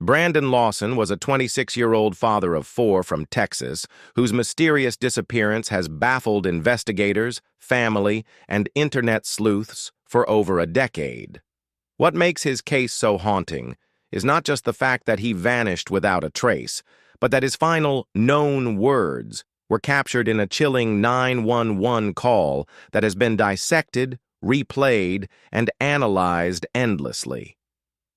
Brandon Lawson was a 26-year-old father of four from Texas whose mysterious disappearance has baffled investigators, family, and internet sleuths for over a decade. What makes his case so haunting is not just the fact that he vanished without a trace, but that his final known words were captured in a chilling 911 call that has been dissected, replayed, and analyzed endlessly.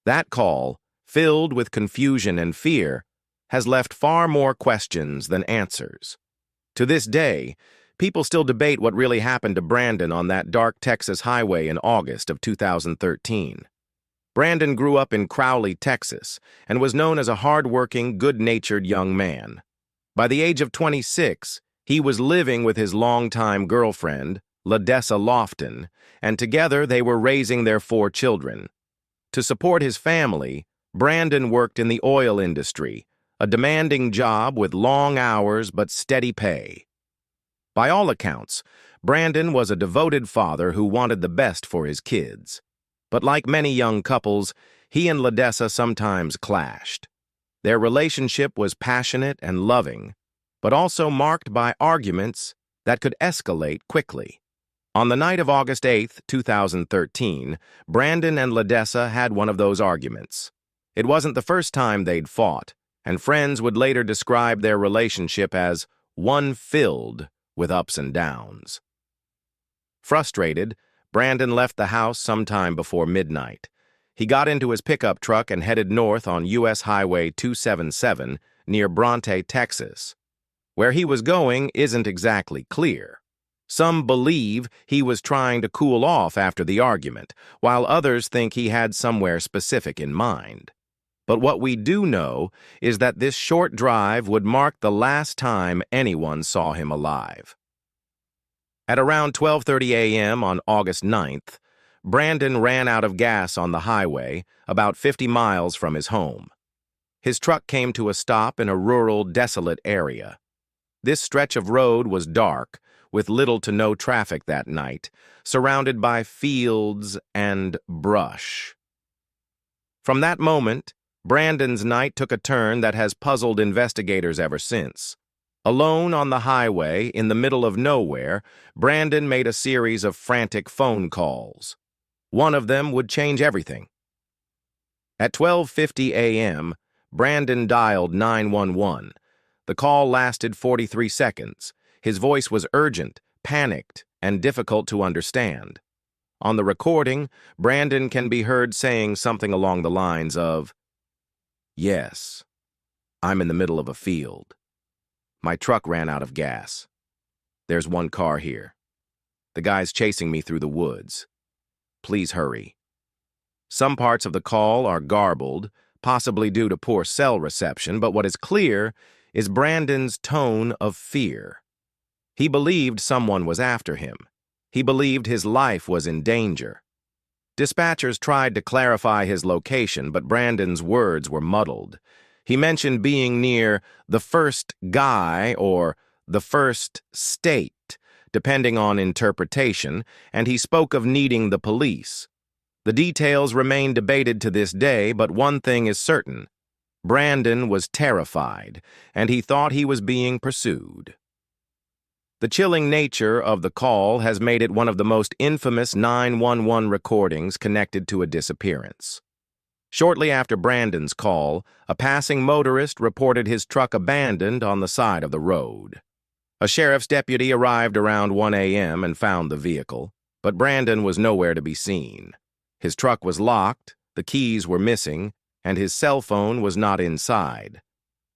That call, filled with confusion and fear, has left far more questions than answers. To this day, people still debate what really happened to Brandon on that dark Texas highway in August of 2013. Brandon grew up in Crowley, Texas, and was known as a hard-working, good-natured young man. By the age of 26, he was living with his longtime girlfriend, Lawson, and together they were raising their four children. To support his family, Brandon worked in the oil industry, a demanding job with long hours but steady pay. By all accounts, Brandon was a devoted father who wanted the best for his kids. But like many young couples, he and Lawson sometimes clashed. Their relationship was passionate and loving, but also marked by arguments that could escalate quickly. On the night of August 8, 2013, Brandon and Lawson had one of those arguments. It wasn't the first time they'd fought, and friends would later describe their relationship as one filled with ups and downs. Frustrated, Brandon left the house sometime before midnight. He got into his pickup truck and headed north on U.S. Highway 277 near Bronte, Texas. Where he was going isn't exactly clear. Some believe he was trying to cool off after the argument, while others think he had somewhere specific in mind. But what we do know is that this short drive would mark the last time anyone saw him alive. At around 12:30 a.m. on August 9th, Brandon ran out of gas on the highway, about 50 miles from his home. His truck came to a stop in a rural, desolate area. This stretch of road was dark, with little to no traffic that night, surrounded by fields and brush. From that moment, Brandon's night took a turn that has puzzled investigators ever since. Alone on the highway, in the middle of nowhere, Brandon made a series of frantic phone calls. One of them would change everything. At 12:50 a.m., Brandon dialed 911. The call lasted 43 seconds. His voice was urgent, panicked, and difficult to understand. On the recording, Brandon can be heard saying something along the lines of, "Yes, I'm in the middle of a field. My truck ran out of gas. There's one car here. The guy's chasing me through the woods. Please hurry." Some parts of the call are garbled, possibly due to poor cell reception, but what is clear is Brandon's tone of fear. He believed someone was after him. He believed his life was in danger. Dispatchers tried to clarify his location, but Brandon's words were muddled. He mentioned being near the first guy or the first state, depending on interpretation, and he spoke of needing the police. The details remain debated to this day, but one thing is certain. Brandon was terrified, and he thought he was being pursued. The chilling nature of the call has made it one of the most infamous 911 recordings connected to a disappearance. Shortly after Brandon's call, a passing motorist reported his truck abandoned on the side of the road. A sheriff's deputy arrived around 1 a.m. and found the vehicle, but Brandon was nowhere to be seen. His truck was locked, the keys were missing, and his cell phone was not inside.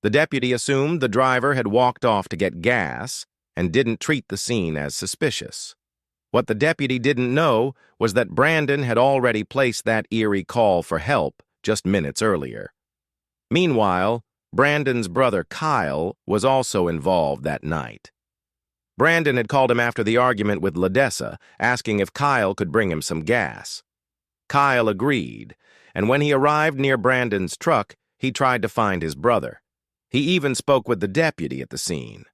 The deputy assumed the driver had walked off to get gas and didn't treat the scene as suspicious. What the deputy didn't know was that Brandon had already placed that eerie call for help just minutes earlier. Meanwhile, Brandon's brother Kyle was also involved that night. Brandon had called him after the argument with Lawson, asking if Kyle could bring him some gas. Kyle agreed, and when he arrived near Brandon's truck, he tried to find his brother. He even spoke with the deputy at the scene.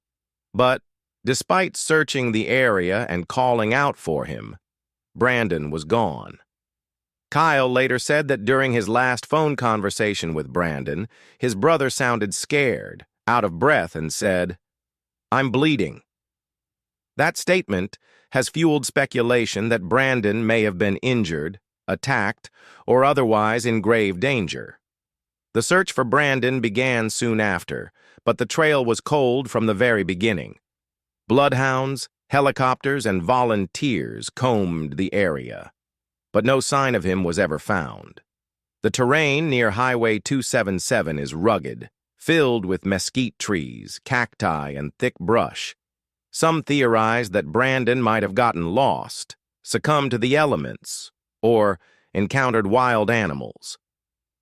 But despite searching the area and calling out for him, Brandon was gone. Kyle later said that during his last phone conversation with Brandon, his brother sounded scared, out of breath, and said, "I'm bleeding." That statement has fueled speculation that Brandon may have been injured, attacked, or otherwise in grave danger. The search for Brandon began soon after, but the trail was cold from the very beginning. Bloodhounds, helicopters, and volunteers combed the area, but no sign of him was ever found. The terrain near Highway 277 is rugged, filled with mesquite trees, cacti, and thick brush. Some theorize that Brandon might have gotten lost, succumbed to the elements, or encountered wild animals.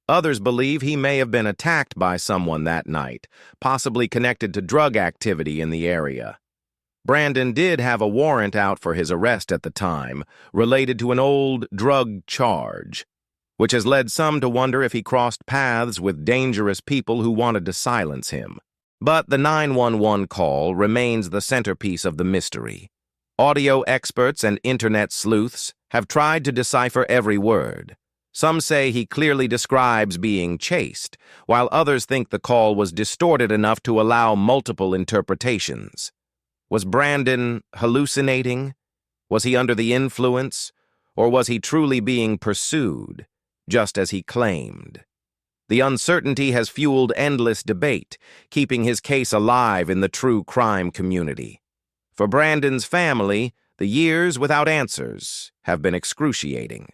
Others believe he may have been attacked by someone that night, possibly connected to drug activity in the area. Brandon did have a warrant out for his arrest at the time, related to an old drug charge, which has led some to wonder if he crossed paths with dangerous people who wanted to silence him. But the 911 call remains the centerpiece of the mystery. Audio experts and internet sleuths have tried to decipher every word. Some say he clearly describes being chased, while others think the call was distorted enough to allow multiple interpretations. Was Brandon hallucinating? Was he under the influence? Or was he truly being pursued, just as he claimed? The uncertainty has fueled endless debate, keeping his case alive in the true crime community. For Brandon's family, the years without answers have been excruciating.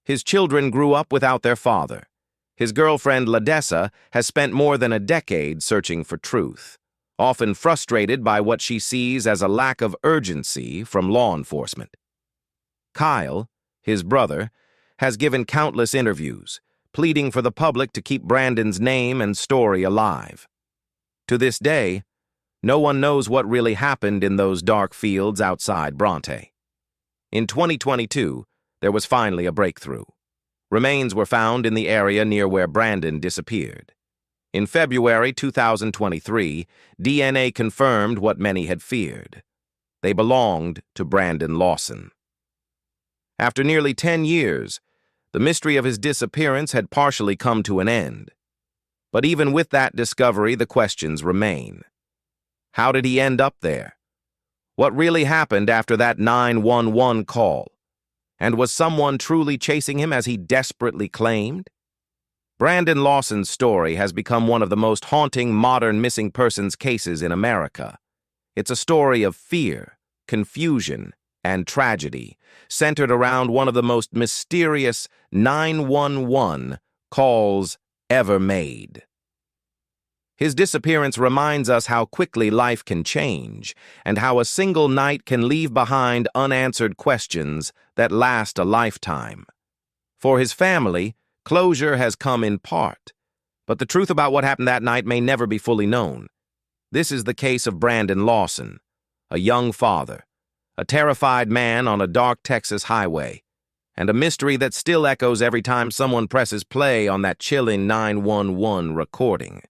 His children grew up without their father. His girlfriend, Ladessa, has spent more than a decade searching for truth, often frustrated by what she sees as a lack of urgency from law enforcement. Kyle, his brother, has given countless interviews, pleading for the public to keep Brandon's name and story alive. To this day, no one knows what really happened in those dark fields outside Bronte. In 2022, there was finally a breakthrough. Remains were found in the area near where Brandon disappeared. In February 2023, DNA confirmed what many had feared. They belonged to Brandon Lawson. After nearly 10 years, the mystery of his disappearance had partially come to an end. But even with that discovery, the questions remain. How did he end up there? What really happened after that 911 call? And was someone truly chasing him as he desperately claimed? Brandon Lawson's story has become one of the most haunting modern missing persons cases in America. It's a story of fear, confusion, and tragedy, centered around one of the most mysterious 911 calls ever made. His disappearance reminds us how quickly life can change, and how a single night can leave behind unanswered questions that last a lifetime. For his family, closure has come in part, but the truth about what happened that night may never be fully known. This is the case of Brandon Lawson, a young father, a terrified man on a dark Texas highway, and a mystery that still echoes every time someone presses play on that chilling 911 recording.